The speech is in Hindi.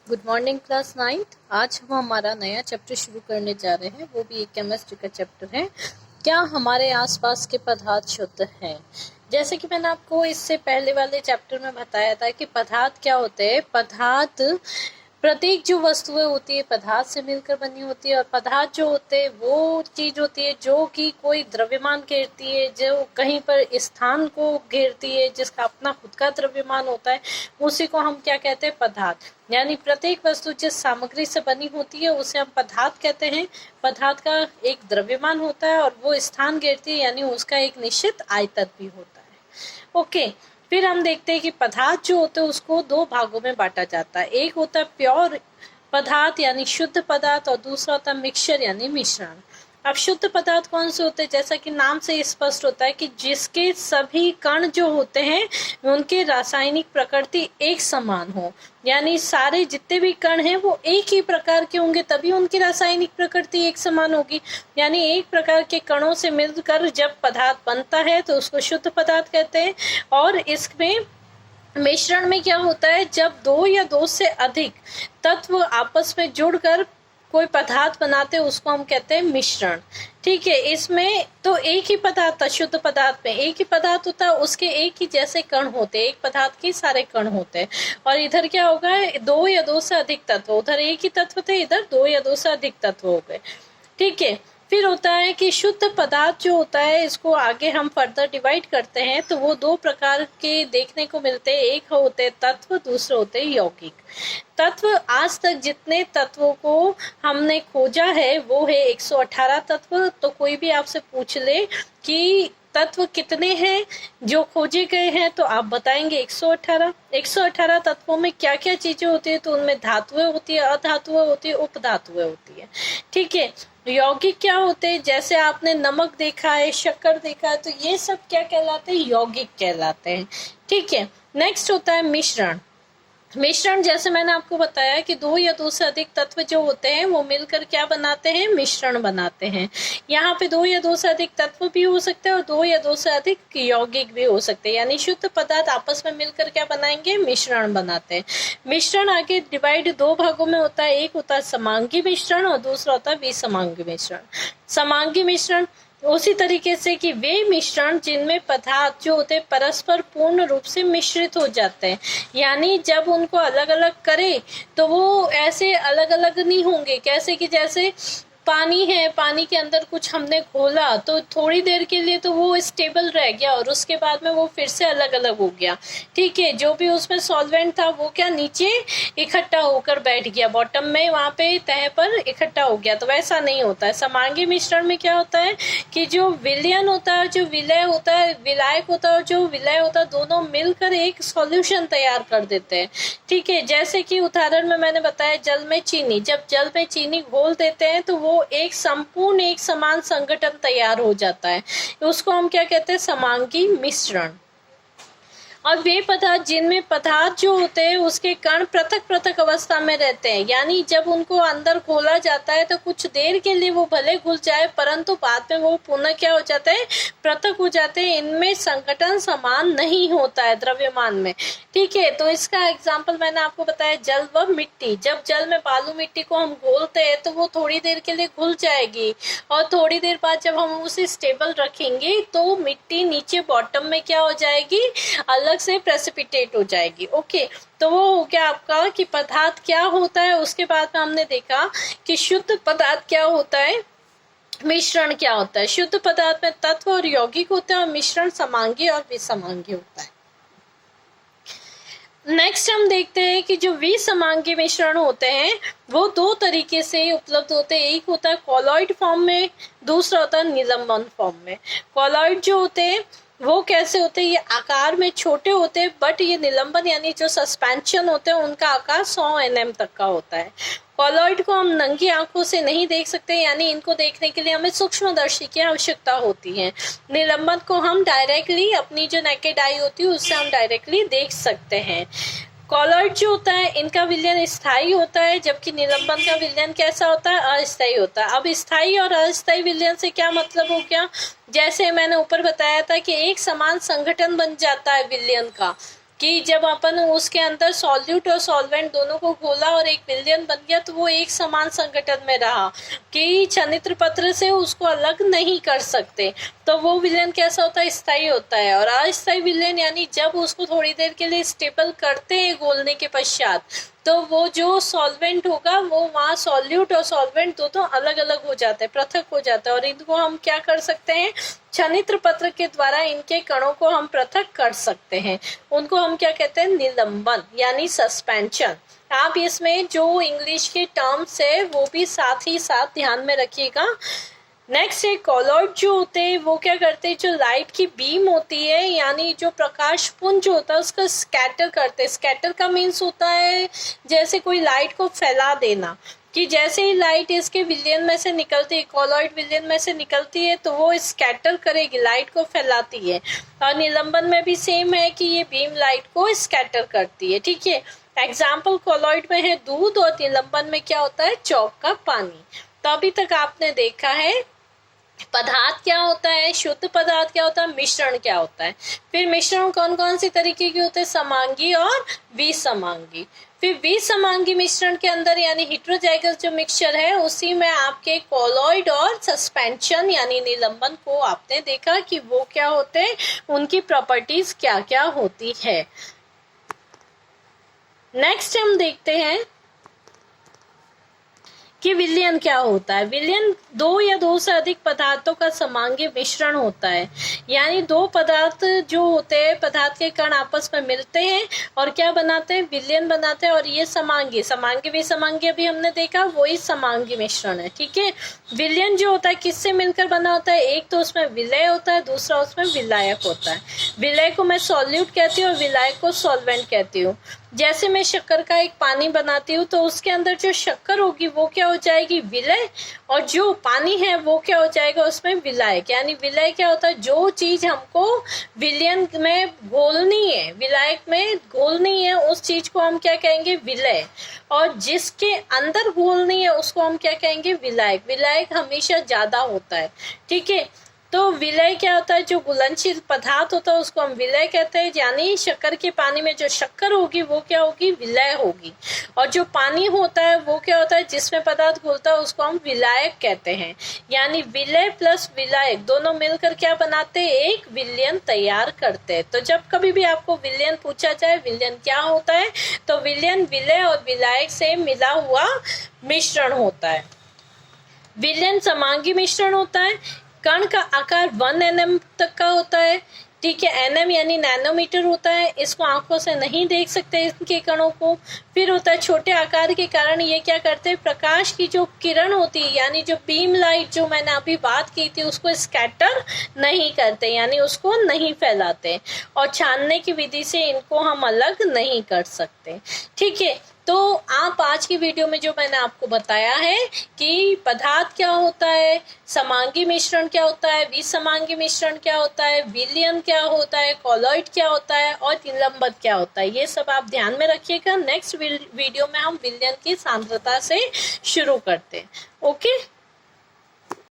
Good morning class 9th। आज हम हमारा नया चैप्टर शुरू करने जा रहे हैं, वो भी एक केमिस्ट्री का चैप्टर है। क्या हमारे आसपास के पदार्थ शुद्ध हैं? जैसे कि मैंने आपको इससे पहले वाले चैप्टर में बताया था कि पदार्थ क्या होते हैं। पदार्थ प्रत्येक जो वस्तुएं होती है पदार्थ से मिलकर बनी होती है, और पदार्थ जो होते हैं वो चीज होती है जो कि कोई द्रव्यमान घेरती है, जो कहीं पर स्थान को घेरती है, जिसका अपना खुद का द्रव्यमान होता है, उसी को हम क्या कहते हैं? पदार्थ। यानी प्रत्येक वस्तु जिस सामग्री से बनी होती है उसे हम पदार्थ कहते हैं। पदार्थ का एक द्रव्यमान होता है और वो स्थान घेरती है, यानी उसका एक निश्चित आयतन भी होता है। ओके, फिर हम देखते हैं कि पदार्थ जो होते हैं उसको दो भागों में बांटा जाता है। एक होता है प्योर पदार्थ यानी शुद्ध पदार्थ, और दूसरा होता है मिक्सचर यानी मिश्रण। अब शुद्ध पदार्थ कौन से होते हैं? जैसा कि नाम से स्पष्ट होता है कि जिसके सभी कण जो होते हैं उनके रासायनिक प्रकृति एक समान हो, यानी सारे जितने भी कण हैं वो एक ही प्रकार के होंगे, तभी उनकी रासायनिक प्रकृति एक समान होगी। यानी एक प्रकार के कणों से मिलकर जब पदार्थ बनता है तो उसको शुद्ध पदार्थ कहते हैं। और इसमें मिश्रण में क्या होता है? जब दो या दो से अधिक तत्व आपस में जुड़कर कोई पदार्थ बनाते हैं उसको हम कहते हैं मिश्रण। ठीक है, इसमें तो एक ही पदार्थ था, शुद्ध पदार्थ में एक ही पदार्थ होता है, उसके एक ही जैसे कण होते हैं, एक पदार्थ के सारे कण होते हैं। और इधर क्या होगा? दो या दो से अधिक तत्व, उधर एक ही तत्व थे, इधर दो या दो से अधिक तत्व हो गए। ठीक है, फिर होता है कि शुद्ध पदार्थ जो होता है इसको आगे हम फर्दर डिवाइड करते हैं तो वो दो प्रकार के देखने को मिलते हैं। एक होते हैं तत्व, दूसरे होते हैं यौगिक तत्व। आज तक जितने तत्वों को हमने खोजा है वो है 118 तत्व। तो कोई भी आपसे पूछ ले कि तत्व कितने हैं जो खोजे गए हैं तो आप बताएंगे 118। 118 तत्वों में क्या क्या चीजें होती है? तो उनमें धातुएं होती है, अधातुएं होती है, उपधातुएं होती है। ठीक है, यौगिक क्या होते हैं? जैसे आपने नमक देखा है, शक्कर देखा है, तो ये सब क्या कहलाते हैं? यौगिक कहलाते हैं। ठीक है, नेक्स्ट होता है मिश्रण। मिश्रण जैसे मैंने आपको बताया कि दो या दो से अधिक तत्व जो होते हैं वो मिलकर क्या बनाते हैं? मिश्रण बनाते हैं। यहाँ पे दो या दो से अधिक तत्व भी हो सकते हैं और दो या दो से अधिक यौगिक भी हो सकते हैं, यानी शुद्ध पदार्थ आपस में मिलकर क्या बनाएंगे? मिश्रण बनाते हैं। मिश्रण आगे डिवाइड दो भागों में होता है। एक होता है समांगी मिश्रण और दूसरा होता है विसमांगी मिश्रण। समांगी मिश्रण उसी तरीके से कि वे मिश्रण जिनमें पदार्थ जो होते हैं परस्पर पूर्ण रूप से मिश्रित हो जाते हैं, यानी जब उनको अलग अलग करें तो वो ऐसे अलग अलग नहीं होंगे। कैसे कि जैसे पानी है, पानी के अंदर कुछ हमने घोला तो थोड़ी देर के लिए तो वो स्टेबल रह गया और उसके बाद में वो फिर से अलग अलग हो गया। ठीक है, जो भी उसमें सॉल्वेंट था वो क्या नीचे इकट्ठा होकर बैठ गया, बॉटम में वहां पे तह पर इकट्ठा हो गया। तो वैसा नहीं होता है। समांगी मिश्रण में क्या होता है कि जो विलयन होता है, जो विलय होता है, विलायक होता है और जो विलय होता है, दोनों मिलकर एक सॉल्यूशन तैयार कर देते हैं। ठीक है, जैसे कि उदाहरण में मैंने बताया जल में चीनी, जब जल में चीनी घोल देते हैं तो वो एक संपूर्ण एक समान संगठन तैयार हो जाता है, उसको हम क्या कहते हैं? समांगी मिश्रण। और वे पदार्थ जिनमें पदार्थ जो होते हैं उसके कण पृथक पृथक अवस्था में रहते हैं, यानी जब उनको अंदर घोला जाता है तो कुछ देर के लिए वो भले घुल जाए परंतु बाद में वो पुनः क्या हो जाते हैं? पृथक हो जाते हैं। इनमें संगठन समान नहीं होता है द्रव्यमान में। ठीक है, तो इसका एग्जाम्पल मैंने आपको बताया जल व मिट्टी। जब जल में बालू मिट्टी को हम घोलते हैं तो वो थोड़ी देर के लिए घुल जाएगी और थोड़ी देर बाद जब हम उसे स्टेबल रखेंगे तो मिट्टी नीचे बॉटम में क्या हो जाएगी? अलग से प्रेसिपिटेट हो जाएगी। ओके, तो वो हो गया आपका कि पदार्थ क्या होता है। उसके बाद में हमने देखा कि शुद्ध पदार्थ क्या होता है, मिश्रण क्या होता है। शुद्ध पदार्थ में तत्व और यौगिक होते हैं और मिश्रण समांगी और विसमांगी होता है। नेक्स्ट हम देखते हैं कि जो विसमांगी मिश्रण होते हैं वो दो तरीके से उपलब्ध होते हैं। एक होता है कॉलॉइड फॉर्म में, दूसरा होता है निलंबन फॉर्म में। कॉलॉइड जो होते हैं वो कैसे होते हैं? ये आकार में छोटे होते हैं, बट ये निलंबन यानी जो सस्पेंशन होते हैं उनका आकार 100 nm तक का होता है। कॉलॉइड को हम नंगी आंखों से नहीं देख सकते, यानी इनको देखने के लिए हमें सूक्ष्मदर्शी की आवश्यकता होती है। निलंबन को हम डायरेक्टली अपनी जो नेकेड आई होती है उससे हम डायरेक्टली देख सकते हैं। कॉलॉइड जो होता है इनका विलयन स्थायी होता है, जबकि निलंबन का विलयन कैसा होता है? अस्थायी होता है। अब स्थायी और अस्थायी विलयन से क्या मतलब हो गया? जैसे मैंने ऊपर बताया था कि एक समान संगठन बन जाता है विलयन का, कि जब अपन उसके अंदर सॉल्यूट और सॉल्वेंट दोनों को घोला और एक विलयन बन गया तो वो एक समान संगठन में रहा कि छनित्र पत्र से उसको अलग नहीं कर सकते। तो वो विलयन कैसा होता है, स्थायी होता है। और अस्थायी विलयन यानी जब उसको थोड़ी देर के लिए स्टेबल करते हैं घोलने के पश्चात, तो वो जो सॉल्वेंट होगा वो वहाँ सॉल्यूट और सॉल्वेंट दोनों अलग अलग हो जाते हैं, पृथक हो जाता है। और इनको हम क्या कर सकते हैं, छनित्र पत्र के द्वारा इनके कणों को हम पृथक कर सकते हैं। उनको हम क्या कहते हैं, निलंबन यानी सस्पेंशन। आप इसमें जो इंग्लिश के टर्म्स है वो भी साथ ही साथ ध्यान में रखिएगा। नेक्स्ट है कॉलॉइड जो होते हैं वो क्या करते हैं, जो लाइट की बीम होती है यानी जो प्रकाश पुंज होता है उसका स्कैटर करते हैं। स्कैटर का मीन्स होता है जैसे कोई लाइट को फैला देना, कि जैसे ही लाइट इसके विलयन में से निकलती है, कॉलॉइड विलयन में से निकलती है तो वो स्कैटर करेगी, लाइट को फैलाती है। और निलंबन में भी सेम है कि ये बीम लाइट को स्कैटर करती है। ठीक है, एग्जाम्पल कॉलॉइड में है दूध और निलंबन में क्या होता है, चौक का पानी। तो अभी तक आपने देखा है पदार्थ क्या होता है, शुद्ध पदार्थ क्या होता है, मिश्रण क्या होता है। फिर मिश्रण कौन कौन सी तरीके के होते हैं, समांगी और विसमांगी। फिर विसमांगी मिश्रण के अंदर यानी हेटेरोजाइगस जो मिक्सचर है उसी में आपके कॉलॉइड और सस्पेंशन यानी निलंबन को आपने देखा कि वो क्या होते हैं, उनकी प्रॉपर्टीज क्या क्या होती है। नेक्स्ट हम देखते हैं कि विलयन क्या होता है। विलयन दो या दो से अधिक पदार्थों का समांगी मिश्रण होता है, यानी दो पदार्थ जो होते हैं, पदार्थ के कण आपस में मिलते हैं और क्या बनाते हैं, विलयन बनाते हैं। और ये समांगी समांगी विसमांगी अभी हमने देखा, वही समांगी मिश्रण है। ठीक है, विलयन जो होता है किससे मिलकर बना होता है, एक तो उसमें विलय होता है, दूसरा उसमें विलायक होता है। विलय को मैं सॉल्यूट कहती हूँ और विलायक को सॉल्वेंट कहती हूँ। जैसे मैं शक्कर का एक पानी बनाती हूँ तो उसके अंदर जो शक्कर होगी वो क्या हो जाएगी, विलय, और जो पानी है वो क्या हो जाएगा, उसमें विलायक। यानी विलय क्या होता है, जो चीज हमको विलयन में घोलनी है, विलायक में घोलनी है, उस चीज को हम क्या कहेंगे, विलय। और जिसके अंदर घोलनी है उसको हम क्या कहेंगे, विलायक। विलायक हमेशा ज्यादा होता है। ठीक है, तो विलय क्या होता है, जो घुलनशील पदार्थ होता है उसको हम विलय कहते हैं। यानी शक्कर के पानी में जो शक्कर होगी वो क्या होगी, विलय होगी। और जो पानी होता है वो क्या होता है, जिसमें पदार्थ घुलता है उसको हम विलायक कहते हैं। यानी विलय प्लस विलायक दोनों मिलकर क्या बनाते हैं, एक विलयन तैयार करते हैं। तो जब कभी भी आपको विलयन पूछा जाए विलयन क्या होता है, तो विलयन विलय और विलायक से मिला हुआ मिश्रण होता है। विलयन समांगी मिश्रण होता है। कण का आकार 1 nm तक का होता है। ठीक है, nm यानी नैनोमीटर होता है। इसको आंखों से नहीं देख सकते इनके कणों को। फिर होता है छोटे आकार के कारण ये क्या करते हैं, प्रकाश की जो किरण होती है यानी जो बीम लाइट जो मैंने अभी बात की थी उसको स्कैटर नहीं करते, यानी उसको नहीं फैलाते। और छानने की विधि से इनको हम अलग नहीं कर सकते। ठीक है, तो आप आज की वीडियो में जो मैंने आपको बताया है कि पदार्थ क्या होता है, समांगी मिश्रण क्या होता है, विसमांगी मिश्रण क्या होता है, विलयन क्या होता है, कॉलॉइड क्या होता है और निलंबन क्या होता है, ये सब आप ध्यान में रखिएगा। नेक्स्ट वीडियो में हम विलयन की सांद्रता से शुरू करते हैं। ओके।